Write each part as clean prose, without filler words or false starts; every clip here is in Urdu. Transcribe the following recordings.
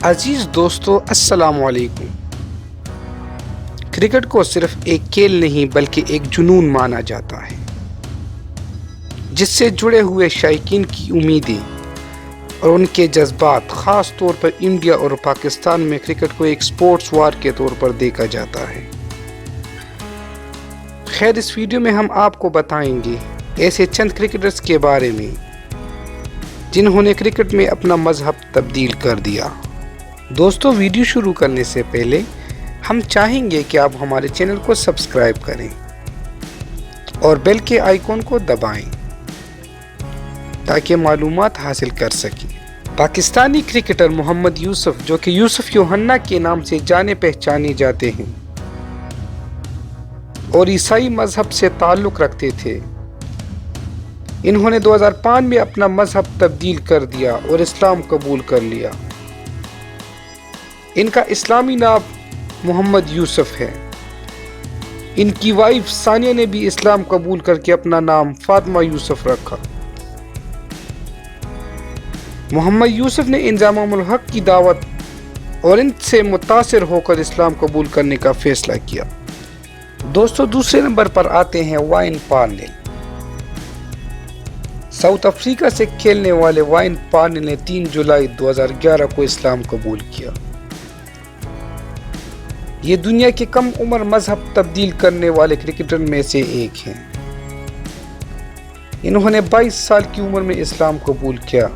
عزیز دوستو السلام علیکم۔ کرکٹ کو صرف ایک کھیل نہیں بلکہ ایک جنون مانا جاتا ہے جس سے جڑے ہوئے شائقین کی امیدیں اور ان کے جذبات، خاص طور پر انڈیا اور پاکستان میں کرکٹ کو ایک سپورٹس وار کے طور پر دیکھا جاتا ہے۔ خیر، اس ویڈیو میں ہم آپ کو بتائیں گے ایسے چند کرکٹرز کے بارے میں جنہوں نے کرکٹ میں اپنا مذہب تبدیل کر دیا۔ دوستو، ویڈیو شروع کرنے سے پہلے ہم چاہیں گے کہ آپ ہمارے چینل کو سبسکرائب کریں اور بیل کے آئیکن کو دبائیں تاکہ معلومات حاصل کر سکیں۔ پاکستانی کرکٹر محمد یوسف، جو کہ یوسف یوحنا کے نام سے جانے پہچانے جاتے ہیں اور عیسائی مذہب سے تعلق رکھتے تھے، انہوں نے 2005 میں اپنا مذہب تبدیل کر دیا اور اسلام قبول کر لیا۔ ان کا اسلامی نام محمد یوسف ہے۔ ان کی وائف ثانیہ نے بھی اسلام قبول کر کے اپنا نام فاطمہ یوسف رکھا۔ محمد یوسف نے انضمام الحق کی دعوت اور ان سے متاثر ہو کر اسلام قبول کرنے کا فیصلہ کیا۔ دوستو، دوسرے نمبر پر آتے ہیں وائن پارنیل۔ ساؤتھ افریقہ سے کھیلنے والے وائن پارنیل نے 3 جولائی 2011 کو اسلام قبول کیا۔ یہ دنیا کے کم عمر مذہب تبدیل کرنے والے کرکٹر میں سے ایک ہیں۔ انہوں نے 22 سال کی عمر میں اسلام قبول کیا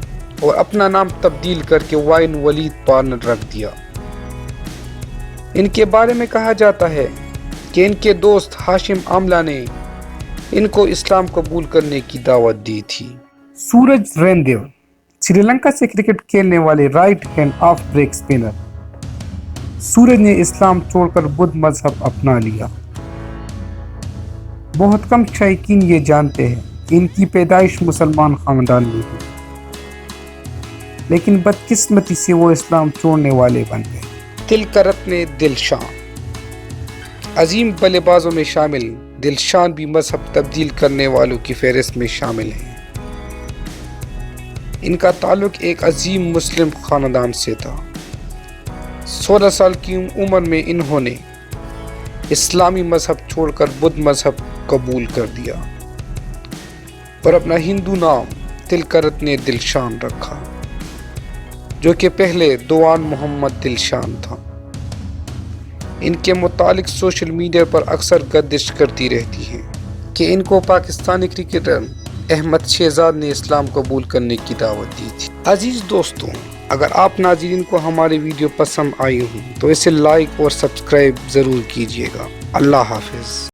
اور اپنا نام تبدیل کر کے وائن ولید پارنیل رکھ دیا۔ ان کے بارے میں کہا جاتا ہے کہ ان کے دوست ہاشم آملہ نے ان کو اسلام قبول کرنے کی دعوت دی تھی۔ سورج رین دیو، سری لنکا سے کرکٹ کھیلنے والے right hand of break spinner. سورج نے اسلام چھوڑ کر بدھ مذہب اپنا لیا۔ بہت کم شائقین یہ جانتے ہیں کہ ان کی پیدائش مسلمان خاندان میں ہوئی، لیکن بدقسمتی سے وہ اسلام چھوڑنے والے بن گئے۔ تلکرتن دلشان، عظیم بلے بازوں میں شامل دلشان بھی مذہب تبدیل کرنے والوں کی فہرست میں شامل ہیں۔ ان کا تعلق ایک عظیم مسلم خاندان سے تھا۔ 16 سال کی عمر میں انہوں نے اسلامی مذہب چھوڑ کر بدھ مذہب قبول کر دیا اور اپنا ہندو نام تلکرتن دلشان رکھا، جو کہ پہلے دوان محمد دلشان تھا۔ ان کے متعلق سوشل میڈیا پر اکثر گردش کرتی رہتی ہے کہ ان کو پاکستانی کرکٹر احمد شہزاد نے اسلام قبول کرنے کی دعوت دی تھی۔ عزیز دوستوں، اگر آپ ناظرین کو ہماری ویڈیو پسند آئی ہوں تو اسے لائک اور سبسکرائب ضرور کیجیے گا۔ اللہ حافظ۔